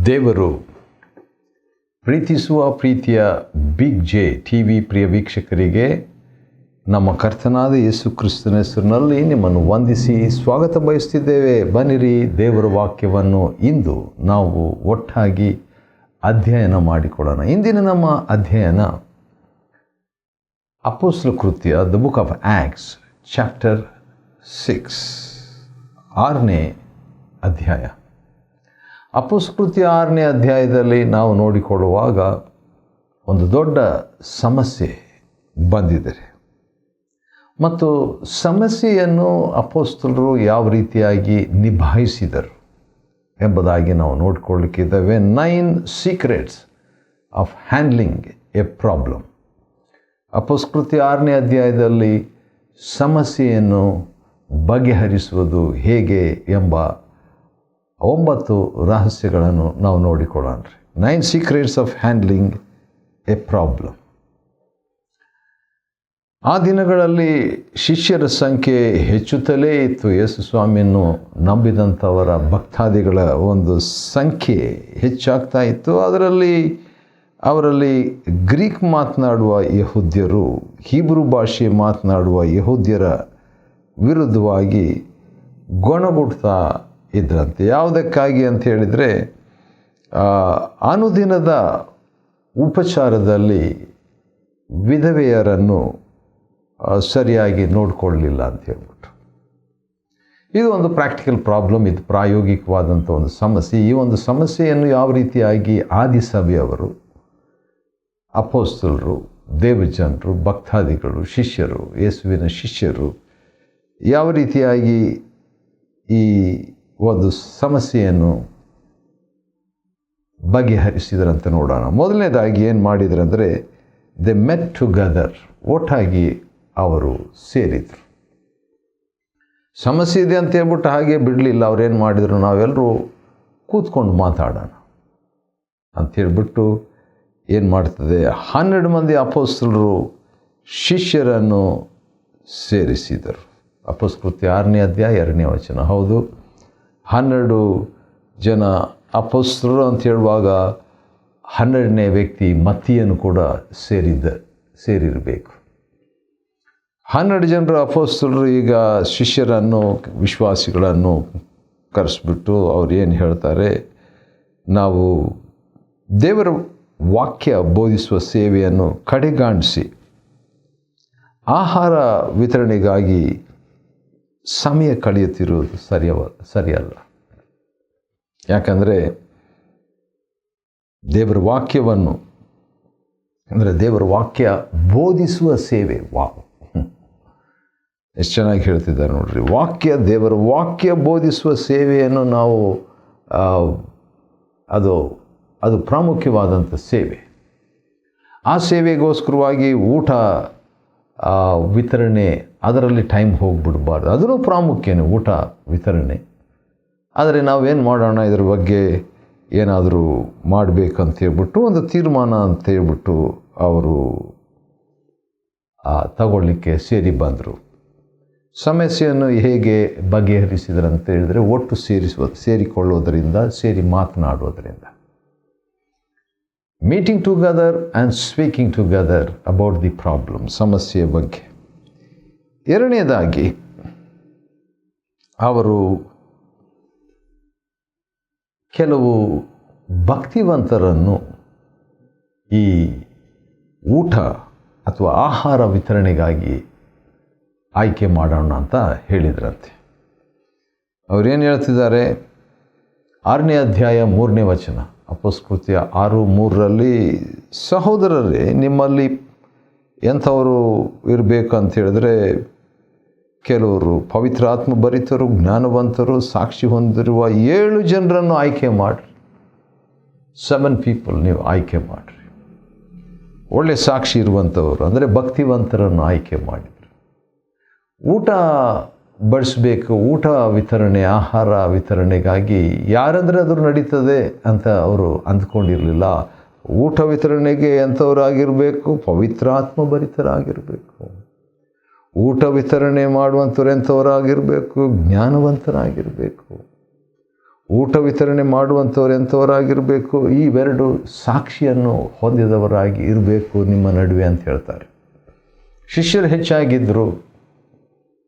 ದೇವರು ಪ್ರೀತಿಸುವ ಪ್ರೀತಿಯ ಬಿಗ್ ಜೆ ಟಿ ವಿ ಪ್ರಿಯ ವೀಕ್ಷಕರಿಗೆ ನಮ್ಮ ಕರ್ತನಾದ ಯೇಸು ಕ್ರಿಸ್ತನ ಹೆಸರಿನಲ್ಲಿ ನಿಮ್ಮನ್ನು ವಂದಿಸಿ ಸ್ವಾಗತ ಬಯಸ್ತಿದ್ದೇವೆ. ಬನ್ನಿರಿ, ದೇವರ ವಾಕ್ಯವನ್ನು ಇಂದು ನಾವು ಒಟ್ಟಾಗಿ ಅಧ್ಯಯನ ಮಾಡಿಕೊಳ್ಳೋಣ. ಇಂದಿನ ನಮ್ಮ ಅಧ್ಯಯನ ಅಪೊಸ್ತಲ ಕೃತ್ಯ the book of acts chapter 6 6ನೇ ಅಧ್ಯಾಯ. ಅಪೊಸ್ತಲ ಕೃತ್ಯ 6ನೇ ಅಧ್ಯಾಯದಲ್ಲಿ ನಾವು ನೋಡಿಕೊಳ್ಳುವಾಗ ಒಂದು ದೊಡ್ಡ ಸಮಸ್ಯೆ ಬಂದಿದೆ ಮತ್ತು ಸಮಸ್ಯೆಯನ್ನು ಅಪೊಸ್ತಲರು ಯಾವ ರೀತಿಯಾಗಿ ನಿಭಾಯಿಸಿದರು ಎಂಬುದಾಗಿ ನಾವು ನೋಡಿಕೊಳ್ಳಲಿಕ್ಕಿದ್ದೇವೆ. 9 secrets of handling a problem. ಅಪೊಸ್ತಲ ಕೃತ್ಯ 6ನೇ ಅಧ್ಯಾಯದಲ್ಲಿ ಸಮಸ್ಯೆಯನ್ನು ಬಗೆಹರಿಸುವುದು ಹೇಗೆ ಎಂಬ 9 ರಹಸ್ಯಗಳನ್ನು ನಾವು ನೋಡಿಕೊಳ್ಳೋಣ. 9 secrets of handling a problem. ಆ ದಿನಗಳಲ್ಲಿ ಶಿಷ್ಯರ ಸಂಖ್ಯೆ ಹೆಚ್ಚುತ್ತಲೇ ಇತ್ತು. ಯೇಸು ಸ್ವಾಮಿಯನ್ನು ನಂಬಿದಂಥವರ ಭಕ್ತಾದಿಗಳ ಒಂದು ಸಂಖ್ಯೆ ಹೆಚ್ಚಾಗ್ತಾ ಇತ್ತು. ಅವರಲ್ಲಿ ಗ್ರೀಕ್ ಮಾತನಾಡುವ ಯಹೂದ್ಯರು, ಹೀಬ್ರೂ ಭಾಷೆ ಮಾತನಾಡುವ ಯಹೂದ್ಯರ ವಿರುದ್ಧವಾಗಿ ಗೊಣಗುಡ್ತಾ ಇದ್ರಂತೆ. ಯಾವುದಕ್ಕಾಗಿ ಅಂತ ಹೇಳಿದರೆ, ಅನುದಿನದ ಉಪಚಾರದಲ್ಲಿ ವಿಧವೆಯರನ್ನು ಸರಿಯಾಗಿ ನೋಡಿಕೊಳ್ಳಲಿಲ್ಲ ಅಂತ ಹೇಳ್ಬಿಟ್ಟು. ಇದು ಒಂದು ಪ್ರಾಕ್ಟಿಕಲ್ ಪ್ರಾಬ್ಲಮ್, ಇದು ಪ್ರಾಯೋಗಿಕವಾದಂಥ ಒಂದು ಸಮಸ್ಯೆ. ಈ ಒಂದು ಸಮಸ್ಯೆಯನ್ನು ಯಾವ ರೀತಿಯಾಗಿ ಆದಿಸಭೆಯವರು, ಅಪೊಸ್ತಲರು, ದೇವಜನರು, ಭಕ್ತಾದಿಗಳು, ಶಿಷ್ಯರು, ಯೇಸುವಿನ ಶಿಷ್ಯರು ಯಾವ ರೀತಿಯಾಗಿ ಈ ಒಂದು ಸಮಸ್ಯೆಯನ್ನು ಬಗೆಹರಿಸಿದ್ರಂತ ನೋಡೋಣ. ಮೊದಲನೇದಾಗಿ ಏನು ಮಾಡಿದ್ರಂದರೆ, ದೆ ಮೆಟ್ ಟುಗೆದರ್, ಒಟ್ಟಾಗಿ ಅವರು ಸೇರಿದರು. ಸಮಸ್ಯೆ ಇದೆ ಅಂತ ಹೇಳ್ಬಿಟ್ಟು ಹಾಗೆ ಬಿಡಲಿಲ್ಲ. ಅವ್ರೇನು ಮಾಡಿದರು, ನಾವೆಲ್ಲರೂ ಕೂತ್ಕೊಂಡು ಮಾತಾಡೋಣ ಅಂತ ಹೇಳ್ಬಿಟ್ಟು ಏನು ಮಾಡ್ತದೆ, 12 ಮಂದಿ ಅಪೊಸ್ತಲರು ಶಿಷ್ಯರನ್ನು ಸೇರಿಸಿದರು. ಅಪೊಸ್ತಲ ಕೃತ್ಯ 6ನೇ ಅಧ್ಯಾಯ 2ನೇ ವಚನ. ಹೌದು, 12 ಜನ ಅಪೊಸ್ತಲರು ಅಂತ ಹೇಳುವಾಗ 12ನೇ ವ್ಯಕ್ತಿ ಮತ್ತಿಯನ್ನು ಕೂಡ ಸೇರಿರಬೇಕು. 12 ಜನರು ಅಪೊಸ್ತಲರು ಈಗ ಶಿಷ್ಯರನ್ನು, ವಿಶ್ವಾಸಿಗಳನ್ನು ಕರೆಸ್ಬಿಟ್ಟು ಅವ್ರು ಏನು ಹೇಳ್ತಾರೆ, ನಾವು ದೇವರ ವಾಕ್ಯ ಬೋಧಿಸುವ ಸೇವೆಯನ್ನು ಕಡೆಗಾಣಿಸಿ ಆಹಾರ ವಿತರಣೆಗಾಗಿ ಸಮಯ ಕಳೆಯುತ್ತಿರುವುದು ಸರಿಯಲ್ಲ. ಯಾಕಂದರೆ ದೇವರ ವಾಕ್ಯವನ್ನು, ಅಂದರೆ ದೇವರ ವಾಕ್ಯ ಬೋಧಿಸುವ ಸೇವೆ, ಎಷ್ಟು ಚೆನ್ನಾಗಿ ಹೇಳ್ತಿದ್ದಾರೆ ನೋಡ್ರಿ. ದೇವರ ವಾಕ್ಯ ಬೋಧಿಸುವ ಸೇವೆಯನ್ನು ನಾವು ಅದು ಪ್ರಾಮುಖ್ಯವಾದಂಥ ಸೇವೆ. ಆ ಸೇವೆಗೋಸ್ಕರವಾಗಿ ಊಟ ವಿತರಣೆ, ಅದರಲ್ಲಿ ಟೈಮ್ ಹೋಗಿಬಿಡಬಾರ್ದು. ಅದೂ ಪ್ರಾಮುಖ್ಯನೇ, ಊಟ ವಿತರಣೆ. ಆದರೆ ನಾವೇನು ಮಾಡೋಣ, ಇದ್ರ ಬಗ್ಗೆ ಏನಾದರೂ ಮಾಡಬೇಕಂತ ಹೇಳ್ಬಿಟ್ಟು ಒಂದು ತೀರ್ಮಾನ ಅಂತ ಹೇಳ್ಬಿಟ್ಟು ಅವರು ತಗೊಳ್ಳಿಕ್ಕೆ ಸೇರಿ ಸಮಸ್ಯೆಯನ್ನು ಹೇಗೆ ಬಗೆಹರಿಸಿದ್ರಂತ ಹೇಳಿದರೆ, ಒಟ್ಟು ಸೇರಿಕೊಳ್ಳೋದರಿಂದ, ಸೇರಿ ಮಾತನಾಡೋದರಿಂದ. Meeting together and speaking together about the problem, ಸಮಸ್ಯೆಯ ಬಗ್ಗೆ. ಎರಡನೇದಾಗಿ ಅವರು ಕೆಲವು ಭಕ್ತಿವಂತರನ್ನು ಈ ಊಟ ಅಥವಾ ಆಹಾರ ವಿತರಣೆಗಾಗಿ ಆಯ್ಕೆ ಮಾಡೋಣ ಅಂತ ಹೇಳಿದ್ರಂತೆ. ಅವರೇನು ಹೇಳ್ತಿದ್ದಾರೆ, 6ನೇ ಅಧ್ಯಾಯ 3ನೇ ವಚನ, ಅಪೊಸ್ತಲ ಕೃತ್ಯ 6:3ರಲ್ಲಿ, ಸಹೋದರರೇ, ನಿಮ್ಮಲ್ಲಿ ಎಂಥವರು ಇರಬೇಕಂತ ಹೇಳಿದ್ರೆ, ಕೆಲವರು ಪವಿತ್ರಾತ್ಮ ಭರಿತರು, ಜ್ಞಾನವಂತರು, ಸಾಕ್ಷಿ ಹೊಂದಿರುವ 7 ಜನರನ್ನು ಆಯ್ಕೆ ಮಾಡಿರಿ. 7 ಪೀಪಲ್ ನೀವು ಆಯ್ಕೆ ಮಾಡಿರಿ. ಒಳ್ಳೆ ಸಾಕ್ಷಿ ಇರುವಂಥವರು, ಅಂದರೆ ಭಕ್ತಿವಂತರನ್ನು ಆಯ್ಕೆ ಮಾಡಿದ್ರು. ಊಟ ಬಡಿಸ್ಬೇಕು, ಊಟ ವಿತರಣೆ, ಆಹಾರ ವಿತರಣೆಗಾಗಿ ಯಾರಂದರೆ ಅದು ನಡೀತದೆ ಅಂತ ಅವರು ಅಂದ್ಕೊಂಡಿರಲಿಲ್ಲ. ಊಟ ವಿತರಣೆಗೆ ಎಂಥವರಾಗಿರಬೇಕು, ಪವಿತ್ರಾತ್ಮ ಭರಿತರಾಗಿರಬೇಕು. ಊಟ ವಿತರಣೆ ಮಾಡುವಂಥವ್ರು ಎಂಥವರಾಗಿರಬೇಕು, ಜ್ಞಾನವಂತರಾಗಿರಬೇಕು. ಊಟ ವಿತರಣೆ ಮಾಡುವಂಥವ್ರು ಎಂಥವರಾಗಿರಬೇಕು, ಇವೆರಡು ಸಾಕ್ಷಿಯನ್ನು ಹೊಂದಿದವರಾಗಿ ಇರಬೇಕು ನಿಮ್ಮ ನಡುವೆ ಅಂತ ಹೇಳ್ತಾರೆ. ಶಿಷ್ಯರು ಹೆಚ್ಚಾಗಿದ್ದರು,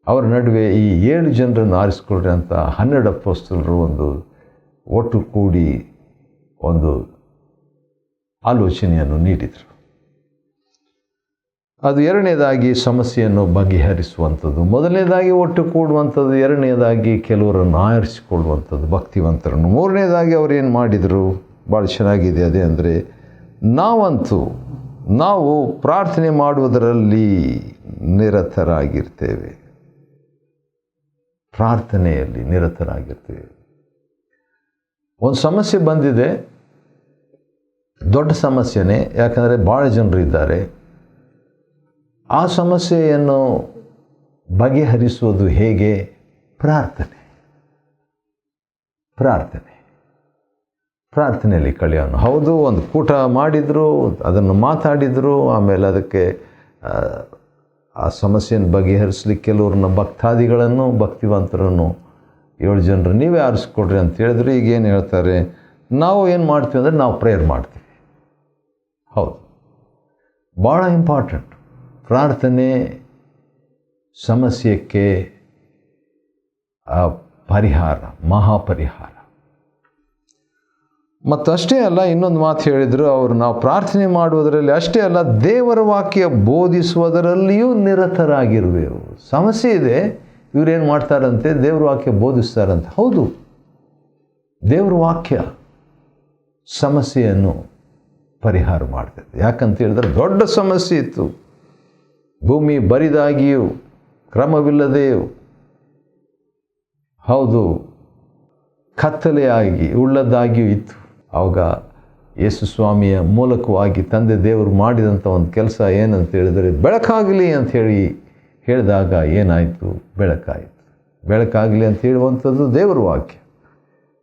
ಅವರ ನಡುವೆ ಈ 7 ಜನರನ್ನು ಆರಿಸ್ಕೊಳ್ರಿ ಅಂತ 12 ಅಪೊಸ್ತಲರು ಒಂದು ಒಟ್ಟು ಕೂಡಿ ಒಂದು ಆಲೋಚನೆಯನ್ನು ನೀಡಿದರು. ಅದು ಎರಡನೇದಾಗಿ ಸಮಸ್ಯೆಯನ್ನು ಬಗೆಹರಿಸುವಂಥದ್ದು, ಮೊದಲನೇದಾಗಿ ಒಟ್ಟು ಕೂಡುವಂಥದ್ದು, ಎರಡನೇದಾಗಿ ಕೆಲವರನ್ನು ಆರಿಸಿಕೊಳ್ಳುವಂಥದ್ದು ಭಕ್ತಿವಂತರನ್ನು, ಮೂರನೇದಾಗಿ ಅವರು ಏನು ಮಾಡಿದರು ಭಾಳ ಚೆನ್ನಾಗಿದೆ. ಅದೇ ಅಂದರೆ ನಾವು ಪ್ರಾರ್ಥನೆ ಮಾಡುವುದರಲ್ಲಿ ನಿರತರಾಗಿರ್ತೇವೆ, ಪ್ರಾರ್ಥನೆಯಲ್ಲಿ ನಿರತರಾಗಿರ್ತೇವೆ. ಒಂದು ಸಮಸ್ಯೆ ಬಂದಿದೆ, ದೊಡ್ಡ ಸಮಸ್ಯೆನೇ, ಯಾಕಂದರೆ ಭಾಳ ಜನರು ಇದ್ದಾರೆ. ಆ ಸಮಸ್ಯೆಯನ್ನು ಬಗೆಹರಿಸುವುದು ಹೇಗೆ? ಪ್ರಾರ್ಥನೆಯಲ್ಲಿ ಕಳೆಯೋಣ. ಹೌದು, ಒಂದು ಕೂಟ ಮಾಡಿದರು, ಅದನ್ನು ಮಾತಾಡಿದರು, ಆಮೇಲೆ ಅದಕ್ಕೆ ಆ ಸಮಸ್ಯೆಯನ್ನು ಬಗೆಹರಿಸಲಿಕ್ಕೆ ಕೆಲವ್ರನ್ನ ಭಕ್ತಾದಿಗಳನ್ನು ಭಕ್ತಿವಂತರನ್ನು 7 ಜನರು ನೀವೇ ಆರಿಸ್ಕೊಡ್ರಿ ಅಂತ ಹೇಳಿದ್ರು. ಈಗೇನು ಹೇಳ್ತಾರೆ, ನಾವು ಏನು ಮಾಡ್ತೀವಿ ಅಂದರೆ ನಾವು ಪ್ರೇಯರ್ ಮಾಡ್ತೀವಿ. ಹೌದು, ಭಾಳ ಇಂಪಾರ್ಟೆಂಟ್ ಪ್ರಾರ್ಥನೆ ಸಮಸ್ಯೆಗೆ ಪರಿಹಾರ, ಮಹಾಪರಿಹಾರ. ಮತ್ತು ಅಷ್ಟೇ ಅಲ್ಲ, ಇನ್ನೊಂದು ಮಾತು ಹೇಳಿದರು ಅವರು, ನಾವು ಪ್ರಾರ್ಥನೆ ಮಾಡುವುದರಲ್ಲಿ ಅಷ್ಟೇ ಅಲ್ಲ, ದೇವರ ವಾಕ್ಯ ಬೋಧಿಸುವುದರಲ್ಲಿಯೂ ನಿರತರಾಗಿರುವೆವು. ಸಮಸ್ಯೆ ಇದೆ, ಇವರೇನು ಮಾಡ್ತಾರಂತೆ, ದೇವರ ವಾಕ್ಯ ಬೋಧಿಸ್ತಾರಂತೆ. ಹೌದು, ದೇವರ ವಾಕ್ಯ ಸಮಸ್ಯೆಯನ್ನು ಪರಿಹಾರ ಮಾಡ್ತದೆ. ಯಾಕಂತ ಹೇಳಿದ್ರೆ ದೊಡ್ಡ ಸಮಸ್ಯೆ ಇತ್ತು, ಭೂಮಿ ಬರಿದಾಗಿಯೂ ಕ್ರಮವಿಲ್ಲದೆಯೂ, ಹೌದು ಕತ್ತಲೆಯಾಗಿ ಉಳ್ಳದ್ದಾಗಿಯೂ ಇತ್ತು. ಆವಾಗ ಯೇಸು ಸ್ವಾಮಿಯ ಮೂಲಕವಾಗಿ ತಂದೆ ದೇವರು ಮಾಡಿದಂಥ ಒಂದು ಕೆಲಸ ಏನಂತ ಹೇಳಿದರೆ, ಬೆಳಕಾಗಲಿ ಅಂತ ಹೇಳಿದಾಗ ಏನಾಯಿತು? ಬೆಳಕಾಯಿತು. ಬೆಳಕಾಗಲಿ ಅಂತ ಹೇಳುವಂಥದ್ದು ದೇವರ ವಾಕ್ಯ.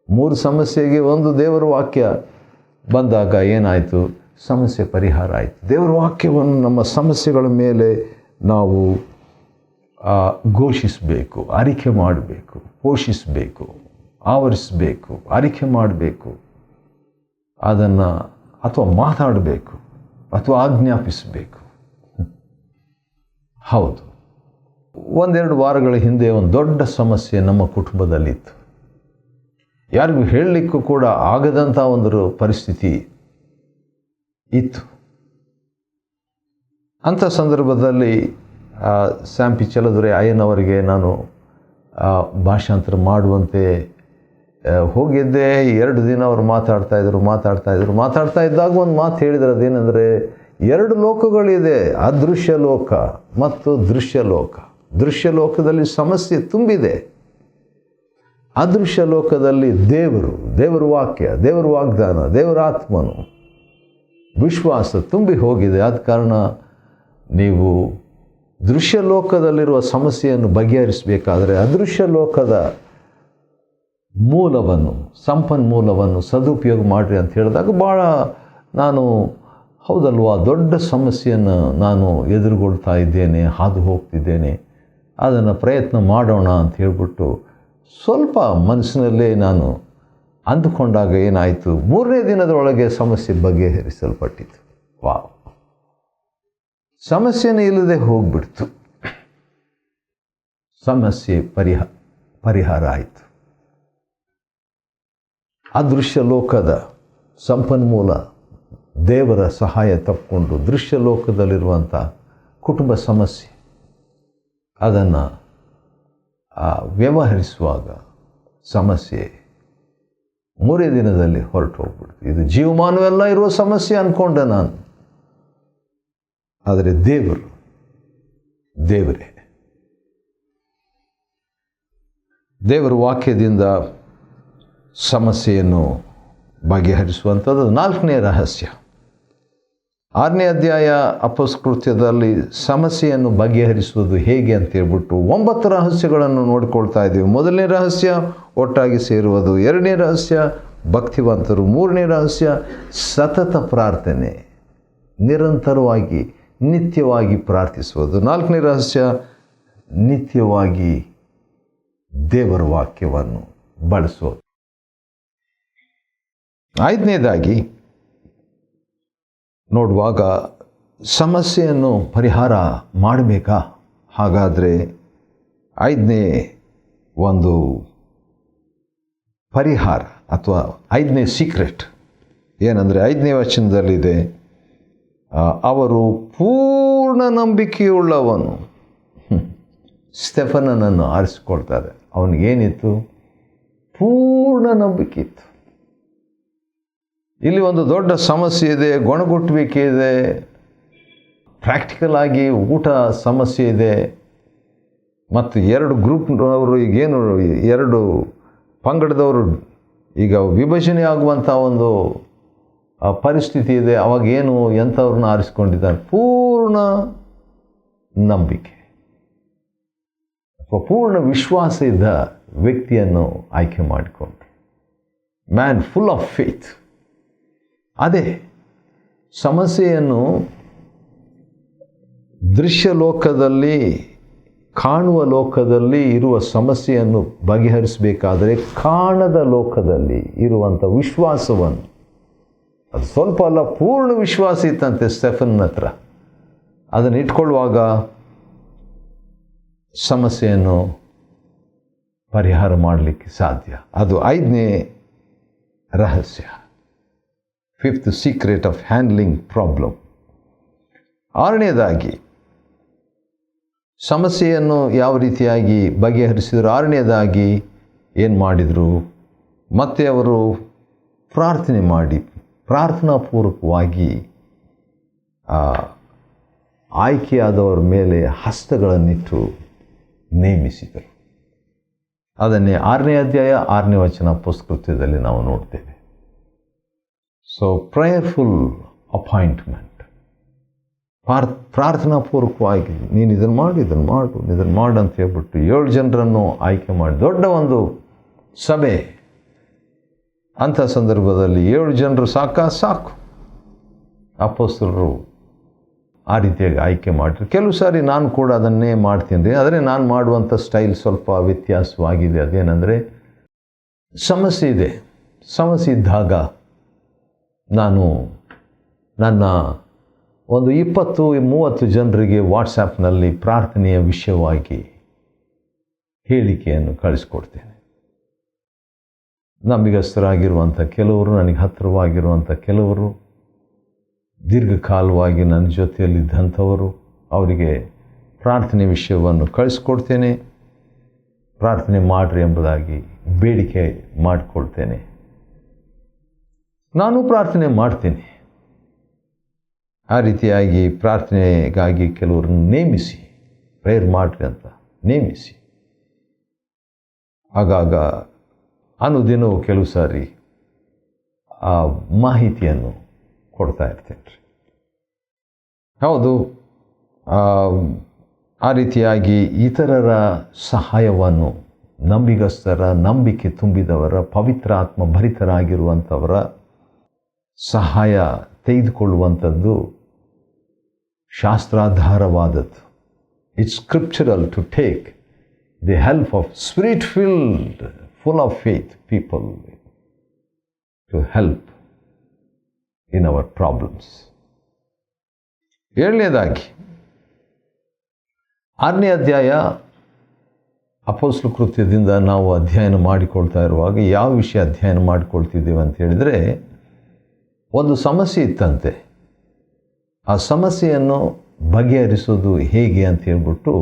3 ಸಮಸ್ಯೆಗೆ ಒಂದು ದೇವರ ವಾಕ್ಯ ಬಂದಾಗ ಏನಾಯಿತು? ಸಮಸ್ಯೆ ಪರಿಹಾರ ಆಯಿತು. ದೇವರ ವಾಕ್ಯವನ್ನು ನಮ್ಮ ಸಮಸ್ಯೆಗಳ ಮೇಲೆ ನಾವು ಘೋಷಿಸಬೇಕು, ಅರಿಕೆ ಮಾಡಬೇಕು, ಪೋಷಿಸಬೇಕು, ಆವರಿಸಬೇಕು, ಅರಿಕೆ ಮಾಡಬೇಕು, ಅದನ್ನು ಅಥವಾ ಮಾತಾಡಬೇಕು ಅಥವಾ ಆಜ್ಞಾಪಿಸಬೇಕು. ಹೌದು, 1-2 ವಾರಗಳ ಹಿಂದೆ ಒಂದು ದೊಡ್ಡ ಸಮಸ್ಯೆ ನಮ್ಮ ಕುಟುಂಬದಲ್ಲಿತ್ತು. ಯಾರಿಗೂ ಹೇಳಲಿಕ್ಕೂ ಕೂಡ ಆಗದಂಥ ಒಂದು ಪರಿಸ್ಥಿತಿ ಇತ್ತು. ಅಂಥ ಸಂದರ್ಭದಲ್ಲಿ ಸ್ಯಾಂಪಿ ಚಲದುರೆ ಅಯ್ಯನವರಿಗೆ ನಾನು ಭಾಷಾಂತರ ಮಾಡುವಂತೆ ಹೋಗಿದ್ದೆ. 2 ದಿನ ಅವರು ಮಾತಾಡ್ತಾ ಇದ್ದಾಗ ಒಂದು ಮಾತು ಹೇಳಿದ್ರು. ಅದೇನೆಂದರೆ, 2 ಲೋಕಗಳಿದೆ, ಅದೃಶ್ಯ ಲೋಕ ಮತ್ತು ದೃಶ್ಯ ಲೋಕ. ದೃಶ್ಯ ಲೋಕದಲ್ಲಿ ಸಮಸ್ಯೆ ತುಂಬಿದೆ, ಅದೃಶ್ಯ ಲೋಕದಲ್ಲಿ ದೇವರ ವಾಕ್ಯ, ದೇವರ ವಾಗ್ದಾನ, ದೇವರ ಆತ್ಮನು, ವಿಶ್ವಾಸ ತುಂಬಿ ಹೋಗಿದೆ. ಆದ ಕಾರಣ ನೀವು ದೃಶ್ಯ ಲೋಕದಲ್ಲಿರುವ ಸಮಸ್ಯೆಯನ್ನು ಬಗೆಹರಿಸಬೇಕಾದರೆ ಅದೃಶ್ಯ ಲೋಕದ ಮೂಲವನ್ನು, ಸಂಪನ್ಮೂಲವನ್ನು ಸದುಪಯೋಗ ಮಾಡಿರಿ ಅಂತ ಹೇಳಿದಾಗ ಭಾಳ ನಾನು, ಹೌದಲ್ವಾ, ದೊಡ್ಡ ಸಮಸ್ಯೆಯನ್ನು ನಾನು ಎದುರುಗೊಳ್ತಾ ಇದ್ದೇನೆ, ಹಾದು ಹೋಗ್ತಿದ್ದೇನೆ, ಅದನ್ನು ಪ್ರಯತ್ನ ಮಾಡೋಣ ಅಂತ ಹೇಳಿಬಿಟ್ಟು ಸ್ವಲ್ಪ ಮನಸ್ಸಿನಲ್ಲೇ ನಾನು ಅಂದುಕೊಂಡಾಗ ಏನಾಯಿತು, 3ನೇ ದಿನದೊಳಗೆ ಸಮಸ್ಯೆ ಬಗೆಹರಿಸಲ್ಪಟ್ಟಿತು. ವಾವ್, ಸಮಸ್ಯೆನೇ ಇಲ್ಲದೆ ಹೋಗ್ಬಿಡ್ತು, ಸಮಸ್ಯೆ ಪರಿಹಾರ ಆಯಿತು. ಅದೃಶ್ಯ ಲೋಕದ ಸಂಪನ್ಮೂಲ ದೇವರ ಸಹಾಯ ತಪ್ಪಿಕೊಂಡು ದೃಶ್ಯ ಲೋಕದಲ್ಲಿರುವಂಥ ಕುಟುಂಬ ಸಮಸ್ಯೆ ಅದನ್ನು ವ್ಯವಹರಿಸುವಾಗ ಸಮಸ್ಯೆ 3ನೇ ದಿನದಲ್ಲಿ ಹೊರಟು ಹೋಗ್ಬಿಡ್ತು. ಇದು ಜೀವಮಾನವೆಲ್ಲ ಇರುವ ಸಮಸ್ಯೆ ಅಂದ್ಕೊಂಡೆ ನಾನು. ಆದರೆ ದೇವರೇ ದೇವರ ವಾಕ್ಯದಿಂದ ಸಮಸ್ಯೆಯನ್ನು ಬಗೆಹರಿಸುವಂಥದ್ದು 4ನೇ ರಹಸ್ಯ. 6ನೇ ಅಧ್ಯಾಯ ಅಪೊಸ್ತಲಕೃತ್ಯದಲ್ಲಿ ಸಮಸ್ಯೆಯನ್ನು ಬಗೆಹರಿಸುವುದು ಹೇಗೆ ಅಂತ ಹೇಳ್ಬಿಟ್ಟು 9 ರಹಸ್ಯಗಳನ್ನು ನೋಡಿಕೊಳ್ತಾ ಇದ್ದೀವಿ. 1ನೇ ರಹಸ್ಯ ಒಟ್ಟಾಗಿ ಸೇರುವುದು, 2ನೇ ರಹಸ್ಯ ಭಕ್ತಿವಂತರು, 3ನೇ ರಹಸ್ಯ ಸತತ ಪ್ರಾರ್ಥನೆ, ನಿರಂತರವಾಗಿ ನಿತ್ಯವಾಗಿ ಪ್ರಾರ್ಥಿಸುವುದು, 4ನೇ ರಹಸ್ಯ ನಿತ್ಯವಾಗಿ ದೇವರ ವಾಕ್ಯವನ್ನು ಬಳಸುವುದು. ಐದನೇದಾಗಿ ನೋಡುವಾಗ ಸಮಸ್ಯೆಯನ್ನು ಪರಿಹಾರ ಮಾಡಬೇಕಾ? ಹಾಗಾದರೆ ಐದನೇ ಒಂದು ಪರಿಹಾರ ಅಥವಾ ಐದನೇ ಸೀಕ್ರೆಟ್ ಏನಂದರೆ, ಐದನೇ ವಚನದಲ್ಲಿದೆ, ಅವರು ಪೂರ್ಣ ನಂಬಿಕೆಯುಳ್ಳವನು. ಸ್ಟೆಫನನನ್ನು ಆರಿಸಿಕೊಳ್ತಾರೆ. ಅವನಿಗೇನಿತ್ತು? ಪೂರ್ಣ ನಂಬಿಕೆ ಇತ್ತು. ಇಲ್ಲಿ ಒಂದು ದೊಡ್ಡ ಸಮಸ್ಯೆ ಇದೆ, ಗೊಣಗುಟ್ಟುವಿಕೆ ಇದೆ, ಪ್ರಾಕ್ಟಿಕಲ್ ಆಗಿ ಊಟ ಸಮಸ್ಯೆ ಇದೆ, ಮತ್ತು ಎರಡು ಗ್ರೂಪ್ನವರು ಈಗೇನು ಎರಡು ಪಂಗಡದವರು ಈಗ ವಿಭಜನೆ ಆಗುವಂಥ ಒಂದು ಪರಿಸ್ಥಿತಿ ಇದೆ. ಅವಾಗೇನು ಎಂಥವ್ರನ್ನ ಆರಿಸ್ಕೊಂಡಿದ್ದಾರೆ? ಪೂರ್ಣ ನಂಬಿಕೆ ಅಥವಾ ಪೂರ್ಣ ವಿಶ್ವಾಸ ಇದ್ದ ವ್ಯಕ್ತಿಯನ್ನು ಆಯ್ಕೆ ಮಾಡಿಕೊಂಡ್ರು. Man full of faith. ಅದೇ ಸಮಸ್ಯೆಯನ್ನು ದೃಶ್ಯ ಲೋಕದಲ್ಲಿ, ಕಾಣುವ ಲೋಕದಲ್ಲಿ ಇರುವ ಸಮಸ್ಯೆಯನ್ನು ಬಗೆಹರಿಸಬೇಕಾದರೆ ಕಾಣದ ಲೋಕದಲ್ಲಿ ಇರುವಂಥ ವಿಶ್ವಾಸವನ್ನು, ಅದು ಸ್ವಲ್ಪ ಅಲ್ಲ ಪೂರ್ಣ ವಿಶ್ವಾಸ ಇತ್ತಂತೆ ಸ್ಟೆಫನ್ ಹತ್ರ. ಅದನ್ನು ಇಟ್ಕೊಳ್ಳುವಾಗ ಸಮಸ್ಯೆಯನ್ನು ಪರಿಹಾರ ಮಾಡಲಿಕ್ಕೆ ಸಾಧ್ಯ. ಅದು ಐದನೇ ರಹಸ್ಯ, fifth secret of handling problem. ಆರನೇದಾಗಿ ಸಮಸ್ಯೆಯನ್ನು ಯಾವ ರೀತಿಯಾಗಿ ಬಗೆಹರಿಸಿದರು? ಆರನೇದಾಗಿ ಏನು ಮಾಡಿದರು? ಮತ್ತೆ ಅವರು ಪ್ರಾರ್ಥನೆ ಮಾಡಿ, ಪ್ರಾರ್ಥನಾಪೂರ್ವಕವಾಗಿ ಆಯ್ಕೆಯಾದವರ ಮೇಲೆ ಹಸ್ತಗಳನ್ನಿಟ್ಟು ನೇಮಿಸಿದರು. ಅದನ್ನೇ 6ನೇ ಅಧ್ಯಾಯ 6ನೇ ವಚನ ಪುಸ್ತಕದಲ್ಲಿ ನಾವು ನೋಡ್ತೇವೆ. ಸೊ ಪ್ರೇಯರ್ಫುಲ್ ಅಪಾಯಿಂಟ್ಮೆಂಟ್, ಪ್ರಾರ್ಥನಾಪೂರ್ವಕವಾಗಿ ನೀನು ಇದನ್ನು ಮಾಡು, ಇದನ್ನು ಮಾಡು ಅಂತ ಹೇಳ್ಬಿಟ್ಟು 7 ಜನರನ್ನು ಆಯ್ಕೆ ಮಾಡಿ, ದೊಡ್ಡ ಒಂದು ಸಭೆ. ಅಂಥ ಸಂದರ್ಭದಲ್ಲಿ 7 ಜನರು ಸಾಕು. ಅಪೊಸ್ತಲರು ಆ ರೀತಿಯಾಗಿ ಆಯ್ಕೆ ಮಾಡಿದ್ರು. ಕೆಲವು ಸಾರಿ ನಾನು ಕೂಡ ಅದನ್ನೇ ಮಾಡ್ತೀನಿ. ಆದರೆ ನಾನು ಮಾಡುವಂಥ ಸ್ಟೈಲ್ ಸ್ವಲ್ಪ ವ್ಯತ್ಯಾಸವಾಗಿದೆ. ಅದೇನೆಂದರೆ, ಸಮಸ್ಯೆ ಇದೆ, ಸಮಸ್ಯೆ ಇದ್ದಾಗ ನಾನು ನನ್ನ ಒಂದು 20-30 ಜನರಿಗೆ ವಾಟ್ಸಪ್ನಲ್ಲಿ ಪ್ರಾರ್ಥನೆಯ ವಿಷಯವಾಗಿ ಹೇಳಿಕೆಯನ್ನು ಕಳಿಸ್ಕೊಡ್ತೇನೆ. ನಂಬಿಗಸ್ತರಾಗಿರುವಂಥ ಕೆಲವರು, ನನಗೆ ಹತ್ತಿರವಾಗಿರುವಂಥ ಕೆಲವರು, ದೀರ್ಘಕಾಲವಾಗಿ ನನ್ನ ಜೊತೆಯಲ್ಲಿದ್ದಂಥವರು, ಅವರಿಗೆ ಪ್ರಾರ್ಥನೆ ವಿಷಯವನ್ನು ಕಳಿಸ್ಕೊಡ್ತೇನೆ. ಪ್ರಾರ್ಥನೆ ಮಾಡಿರಿ ಎಂಬುದಾಗಿ ಬೇಡಿಕೆ ಮಾಡಿಕೊಳ್ತೇನೆ. ನಾನು ಪ್ರಾರ್ಥನೆ ಮಾಡ್ತೀನಿ. ಆ ರೀತಿಯಾಗಿ ಪ್ರಾರ್ಥನೆಗಾಗಿ ಕೆಲವರನ್ನು ನೇಮಿಸಿ, ಪ್ರೇಯರ್ ಮಾಡಿರಿ ಅಂತ ನೇಮಿಸಿ, ಆಗಾಗ ಅನುದಿನವೂ ಕೆಲವು ಸಾರಿ ಆ ಮಾಹಿತಿಯನ್ನು ಕೊಡ್ತಾ ಇರ್ತೇನೆ ರೀ. ಹೌದು, ಆ ರೀತಿಯಾಗಿ ಇತರರ ಸಹಾಯವನ್ನು, ನಂಬಿಗಸ್ತರ, ನಂಬಿಕೆ ತುಂಬಿದವರ, ಪವಿತ್ರಾತ್ಮ ಭರಿತರಾಗಿರುವಂಥವರ ಸಹಾಯ ತೆಗೆದುಕೊಳ್ಳುವಂಥದ್ದು ಶಾಸ್ತ್ರಾಧಾರವಾದದ್ದು. It's scriptural to take the help of spirit filled, full of faith people to help in our problems. 7ನೇದಾಗಿ 6ನೇ ಅಧ್ಯಾಯ ಅಪೊಸ್ತಲ ಕೃತ್ಯದಿಂದ ನಾವು ಅಧ್ಯಯನ ಮಾಡಿಕೊಳ್ತಾ ಇರುವಾಗ ಯಾವ ವಿಷಯ ಅಧ್ಯಯನ ಮಾಡಿಕೊಳ್ತಿದ್ದೇವೆ ಅಂತ ಹೇಳಿದರೆ, ಒಂದು ಸಮಸ್ಯೆ ಇತ್ತಂತೆ. ಆ ಸಮಸ್ಯೆಯನ್ನು ಬಗೆಹರಿಸೋದು ಹೇಗೆ ಅಂತ ಹೇಳ್ಬಿಟ್ಟು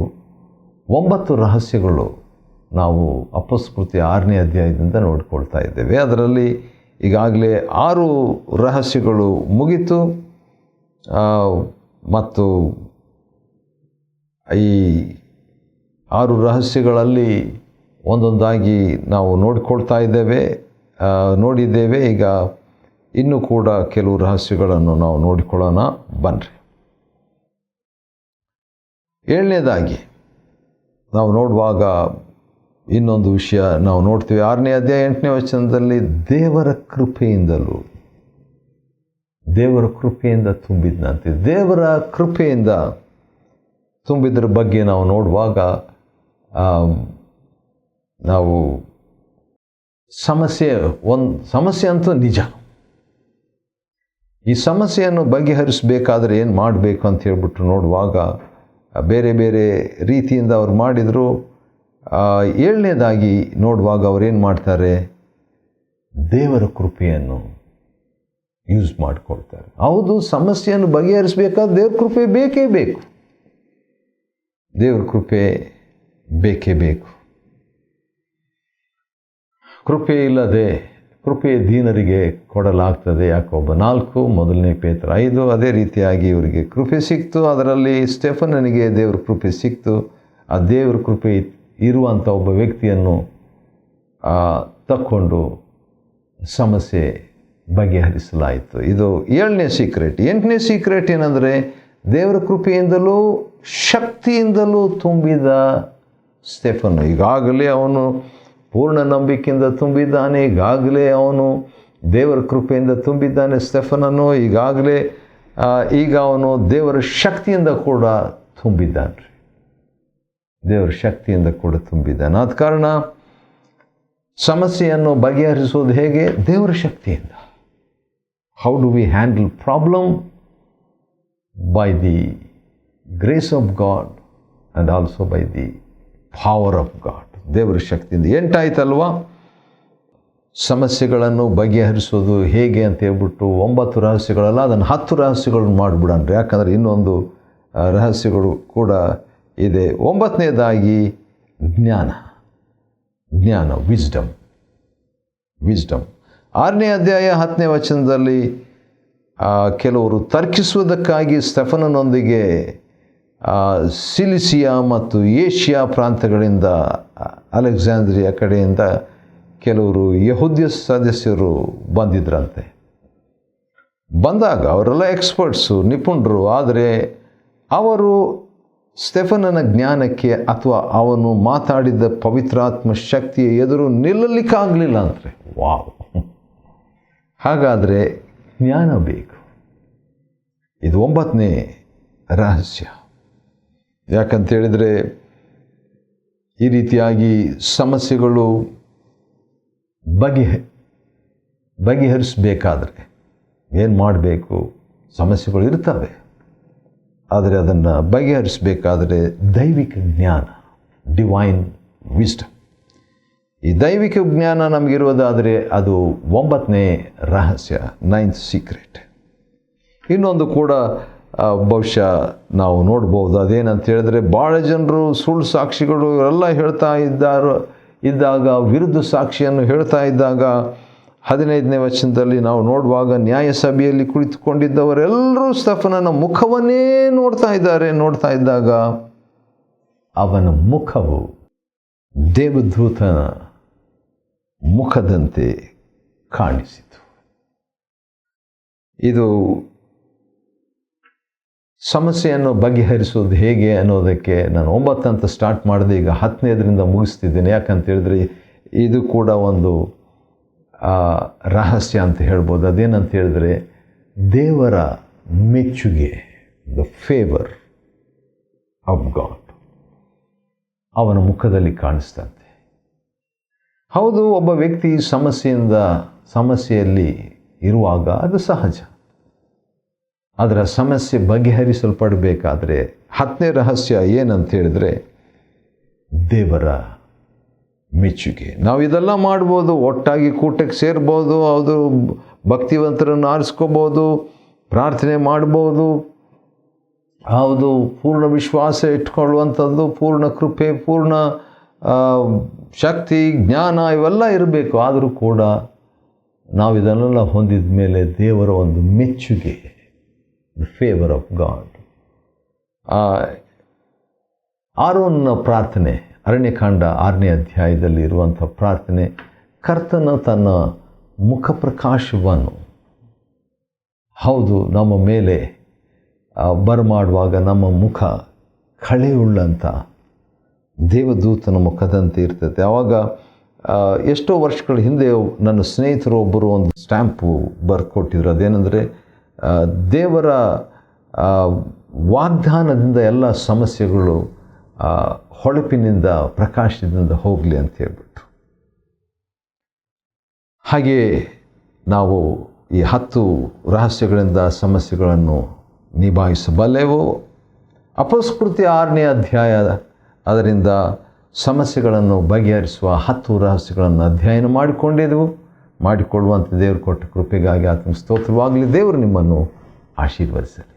9 ರಹಸ್ಯಗಳು ನಾವು ಅಪೊಸ್ತಲ ಕೃತ್ಯ 6ನೇ ಅಧ್ಯಾಯದಿಂದ ನೋಡಿಕೊಳ್ತಾ ಇದ್ದೇವೆ. ಅದರಲ್ಲಿ ಈಗಾಗಲೇ 6 ರಹಸ್ಯಗಳು ಮುಗಿತು. ಮತ್ತು ಈ 6 ರಹಸ್ಯಗಳಲ್ಲಿ ಒಂದೊಂದಾಗಿ ನಾವು ನೋಡಿದ್ದೇವೆ. ಈಗ ಇನ್ನೂ ಕೂಡ ಕೆಲವು ರಹಸ್ಯಗಳನ್ನು ನಾವು ನೋಡಿಕೊಳ್ಳೋಣ ಬನ್ನಿರಿ. 7ನೇದಾಗಿ ನಾವು ನೋಡುವಾಗ ಇನ್ನೊಂದು ವಿಷಯ ನಾವು ನೋಡ್ತೀವಿ. 6ನೇ ಅಧ್ಯಾಯ 8ನೇ ವಚನದಲ್ಲಿ ದೇವರ ಕೃಪೆಯಿಂದ ತುಂಬಿದ್ನಂತೆ. ದೇವರ ಕೃಪೆಯಿಂದ ತುಂಬಿದ್ರ ಬಗ್ಗೆ ನಾವು ನೋಡುವಾಗ ನಾವು ಸಮಸ್ಯೆ ಅಂತೂ ನಿಜ, ಈ ಸಮಸ್ಯೆಯನ್ನು ಬಗೆಹರಿಸಬೇಕಾದ್ರೆ ಏನು ಮಾಡಬೇಕು ಅಂತ ಹೇಳ್ಬಿಟ್ಟು ನೋಡುವಾಗ ಬೇರೆ ಬೇರೆ ರೀತಿಯಿಂದ ಅವ್ರು ಮಾಡಿದರು. 7ನೇದಾಗಿ ನೋಡುವಾಗ ಅವರೇನು ಮಾಡ್ತಾರೆ, ದೇವರ ಕೃಪೆಯನ್ನು ಯೂಸ್ ಮಾಡಿಕೊಳ್ತಾರೆ. ಹೌದು, ಸಮಸ್ಯೆಯನ್ನು ಬಗೆಹರಿಸಬೇಕಾದ್ರೆ ದೇವ್ರ ಕೃಪೆ ಬೇಕೇ ಬೇಕು. ದೇವ್ರ ಕೃಪೆ ಬೇಕೇ ಬೇಕು. ಕೃಪೆ ಇಲ್ಲದೆ ಕೃಪೆ ದೀನರಿಗೆ ಕೊಡಲಾಗ್ತದೆ. ಯಾಕೋಬ 4, 1 ಪೇತ್ರ 5. ಅದೇ ರೀತಿಯಾಗಿ ಇವರಿಗೆ ಕೃಪೆ ಸಿಕ್ತು. ಅದರಲ್ಲಿ ಸ್ಟೆಫನನಿಗೆ ದೇವ್ರ ಕೃಪೆ ಸಿಕ್ತು. ಆ ದೇವ್ರ ಕೃಪೆ ಇರುವಂಥ ಒಬ್ಬ ವ್ಯಕ್ತಿಯನ್ನು ತಕ್ಕೊಂಡು ಸಮಸ್ಯೆ ಬಗೆಹರಿಸಲಾಯಿತು. ಇದು 7ನೇ ಸೀಕ್ರೆಟ್. 8ನೇ ಸೀಕ್ರೆಟ್ ಏನಂದರೆ, ದೇವರ ಕೃಪೆಯಿಂದಲೂ ಶಕ್ತಿಯಿಂದಲೂ ತುಂಬಿದ ಸ್ಟೆಫನ್. ಈಗಾಗಲೇ ಅವನು ಪೂರ್ಣ ನಂಬಿಕೆಯಿಂದ ತುಂಬಿದ್ದಾನೆ. ಈಗಾಗಲೇ ಅವನು ದೇವರ ಕೃಪೆಯಿಂದ ತುಂಬಿದ್ದಾನೆ ಸ್ಟೆಫನನ್ನು. ಈಗ ಅವನು ದೇವರ ಶಕ್ತಿಯಿಂದ ಕೂಡ ತುಂಬಿದ್ದಾನೆ. ದೇವರ ಶಕ್ತಿಯಿಂದ ಕೂಡ ತುಂಬಿದ್ದಾನೆ. ಆದ ಕಾರಣ ಸಮಸ್ಯೆಯನ್ನು ಬಗೆಹರಿಸೋದು ಹೇಗೆ? ದೇವರ ಶಕ್ತಿಯಿಂದ. How do we handle problem? By the grace of god and also by the power of god. ದೇವರ ಶಕ್ತಿಯಿಂದ. 8 ಆಯ್ತಲ್ವಾ? ಸಮಸ್ಯೆಗಳನ್ನು ಬಗೆಹರಿಸೋದು ಹೇಗೆ ಅಂತ ಹೇಳ್ಬಿಟ್ಟು 9 ರಹಸ್ಯಗಳಲ್ಲ, ಅದನ್ನು 10 ರಹಸ್ಯಗಳನ್ನು ಮಾಡಿಬಿಡಣ್ರಿ. ಯಾಕಂದರೆ ಇನ್ನೊಂದು ರಹಸ್ಯಗಳು ಕೂಡ ಇದೆ. 9ನೇದಾಗಿ ಜ್ಞಾನ, ವಿಸ್ಡಮ್. 6ನೇ ಅಧ್ಯಾಯ 10ನೇ ವಚನದಲ್ಲಿ ಕೆಲವರು ತರ್ಕಿಸುವುದಕ್ಕಾಗಿ ಸ್ಟೆಫನನೊಂದಿಗೆ ಸಿಲಿಸಿಯಾ ಮತ್ತು ಏಷ್ಯಾ ಪ್ರಾಂತ್ಯಗಳಿಂದ, ಅಲೆಕ್ಸಾಂದ್ರಿಯಾ ಕಡೆಯಿಂದ ಕೆಲವರು ಯಹೂದ್ಯ ಸದಸ್ಯರು ಬಂದಿದ್ರಂತೆ. ಬಂದಾಗ ಅವರೆಲ್ಲ ಎಕ್ಸ್ಪರ್ಟ್ಸು, ನಿಪುಣರು. ಆದರೆ ಅವರು ಸ್ಟೆಫನನ ಜ್ಞಾನಕ್ಕೆ ಅಥವಾ ಅವನು ಮಾತಾಡಿದ ಪವಿತ್ರಾತ್ಮ ಶಕ್ತಿಯ ಎದುರು ನಿಲ್ಲಲಿಕ್ಕಾಗಲಿಲ್ಲ ಅಂದರೆ, ವಾವ್! ಹಾಗಾದರೆ ಜ್ಞಾನ ಬೇಕು. ಇದು 9ನೇ ರಹಸ್ಯ. ಯಾಕಂತೇಳಿದರೆ ಈ ರೀತಿಯಾಗಿ ಸಮಸ್ಯೆಗಳು ಬಗೆಹರಿಸಬೇಕಾದ್ರೆ ಏನು ಮಾಡಬೇಕು? ಸಮಸ್ಯೆಗಳು ಇರ್ತವೆ, ಆದರೆ ಅದನ್ನು ಬಗೆಹರಿಸಬೇಕಾದ್ರೆ ದೈವಿಕ ಜ್ಞಾನ, ಡಿವೈನ್ ವಿಸ್ಡಮ್. ಈ ದೈವಿಕ ಜ್ಞಾನ ನಮಗಿರುವುದಾದರೆ ಅದು 9ನೇ ರಹಸ್ಯ, 9th ಸೀಕ್ರೆಟ್. ಇನ್ನೊಂದು ಕೂಡ ಬಹುಶಃ ನಾವು ನೋಡ್ಬೋದು. ಅದೇನಂತ ಹೇಳಿದ್ರೆ, ಭಾಳ ಜನರು ಸುಳ್ಳು ಸಾಕ್ಷಿಗಳು ಇವರೆಲ್ಲ ಹೇಳ್ತಾ ಇದ್ದಾಗ ವಿರುದ್ಧ ಸಾಕ್ಷಿಯನ್ನು ಹೇಳ್ತಾ ಇದ್ದಾಗ 15ನೇ ವಚನದಲ್ಲಿ ನಾವು ನೋಡುವಾಗ, ನ್ಯಾಯ ಸಭೆಯಲ್ಲಿ ಕುಳಿತುಕೊಂಡಿದ್ದವರೆಲ್ಲರೂ ಸ್ಟೆಫನನ ಮುಖವನ್ನೇ ನೋಡ್ತಾ ಇದ್ದಾಗ ಅವನ ಮುಖವು ದೇವದೂತನ ಮುಖದಂತೆ ಕಾಣಿಸಿತು. ಇದು ಸಮಸ್ಯೆಯನ್ನು ಬಗೆಹರಿಸೋದು ಹೇಗೆ ಅನ್ನೋದಕ್ಕೆ ನಾನು 9 ಅಂತ ಸ್ಟಾರ್ಟ್ ಮಾಡಿದೆ. ಈಗ 10ನೇದರಿಂದ ಮುಗಿಸ್ತಿದ್ದೀನಿ. ಯಾಕಂತ ಹೇಳಿದ್ರೆ ಇದು ಕೂಡ ಒಂದು ರಹಸ್ಯ ಅಂತ ಹೇಳ್ಬೋದು. ಅದೇನಂತ ಹೇಳಿದ್ರೆ, ದೇವರ ಮೆಚ್ಚುಗೆ, ದ ಫೇವರ್ ಆಫ್ ಗಾಡ್ ಅವನ ಮುಖದಲ್ಲಿ ಕಾಣಿಸ್ತಂತೆ. ಹೌದು, ಒಬ್ಬ ವ್ಯಕ್ತಿ ಸಮಸ್ಯೆಯಲ್ಲಿ ಇರುವಾಗ ಅದು ಸಹಜ. ಅದರ ಸಮಸ್ಯೆ ಬಗೆಹರಿಸಲ್ಪಡಬೇಕಾದ್ರೆ 10ನೇ ರಹಸ್ಯ ಏನಂತ ಹೇಳಿದ್ರೆ, ದೇವರ ಮೆಚ್ಚುಗೆ. ನಾವು ಇದೆಲ್ಲ ಮಾಡ್ಬೋದು, ಒಟ್ಟಾಗಿ ಕೂಟಕ್ಕೆ ಸೇರ್ಬೋದು, ಅದು ಭಕ್ತಿವಂತರನ್ನು ಆರಿಸ್ಕೋಬೋದು, ಪ್ರಾರ್ಥನೆ ಮಾಡ್ಬೋದು. ಹೌದು, ಪೂರ್ಣ ವಿಶ್ವಾಸ ಇಟ್ಕೊಳ್ಳುವಂಥದ್ದು, ಪೂರ್ಣ ಕೃಪೆ, ಪೂರ್ಣ ಶಕ್ತಿ, ಜ್ಞಾನ ಇವೆಲ್ಲ ಇರಬೇಕು. ಆದರೂ ಕೂಡ ನಾವು ಇದನ್ನೆಲ್ಲ ಹೊಂದಿದ ಮೇಲೆ ದೇವರ ಒಂದು ಮೆಚ್ಚುಗೆ, ದ ಫೇವರ್ ಆಫ್ ಗಾಡ್. ಆರೋನನ ಪ್ರಾರ್ಥನೆ, ಅರಣ್ಯಕಾಂಡ 6ನೇ ಅಧ್ಯಾಯದಲ್ಲಿ ಇರುವಂಥ ಪ್ರಾರ್ಥನೆ, ಕರ್ತನ ತನ್ನ ಮುಖ ಪ್ರಕಾಶವನ್ನು ಹೌದು ನಮ್ಮ ಮೇಲೆ ಬರಮಾಡುವಾಗ ನಮ್ಮ ಮುಖ ಕಳೆಯುಳ್ಳಂಥ ದೇವದೂತನ ಮುಖದಂತೆ ಇರ್ತದೆ. ಆವಾಗ ಎಷ್ಟೋ ವರ್ಷಗಳ ಹಿಂದೆ ನನ್ನ ಸ್ನೇಹಿತರು ಒಬ್ಬರು ಒಂದು ಸ್ಟ್ಯಾಂಪು ಬರ್ಕೊಟ್ಟಿದ್ರು. ಅದೇನೆಂದರೆ, ದೇವರ ವಾಗ್ದಾನದಿಂದ ಎಲ್ಲ ಸಮಸ್ಯೆಗಳು ಹೊಳಪಿನಿಂದ, ಪ್ರಕಾಶದಿಂದ ಹೋಗಲಿ ಅಂತ ಹೇಳ್ಬಿಟ್ಟು. ಹಾಗೆ ನಾವು ಈ 10 ರಹಸ್ಯಗಳಿಂದ ಸಮಸ್ಯೆಗಳನ್ನು ನಿಭಾಯಿಸಬಲ್ಲೆವೋ? ಅಪೊಸ್ತಲಕೃತ್ಯ 6ನೇ ಅಧ್ಯಾಯ ಅದರಿಂದ ಸಮಸ್ಯೆಗಳನ್ನು ಬಗೆಹರಿಸುವ 10 ರಹಸ್ಯಗಳನ್ನು ಅಧ್ಯಯನ ಮಾಡಿಕೊಳ್ಳುವಂಥ ದೇವರು ಕೊಟ್ಟ ಕೃಪೆಗಾಗಿ ಆತನಿಗೆ ಸ್ತೋತ್ರವಾಗಲಿ. ದೇವರು ನಿಮ್ಮನ್ನು ಆಶೀರ್ವದಿಸಲಿ.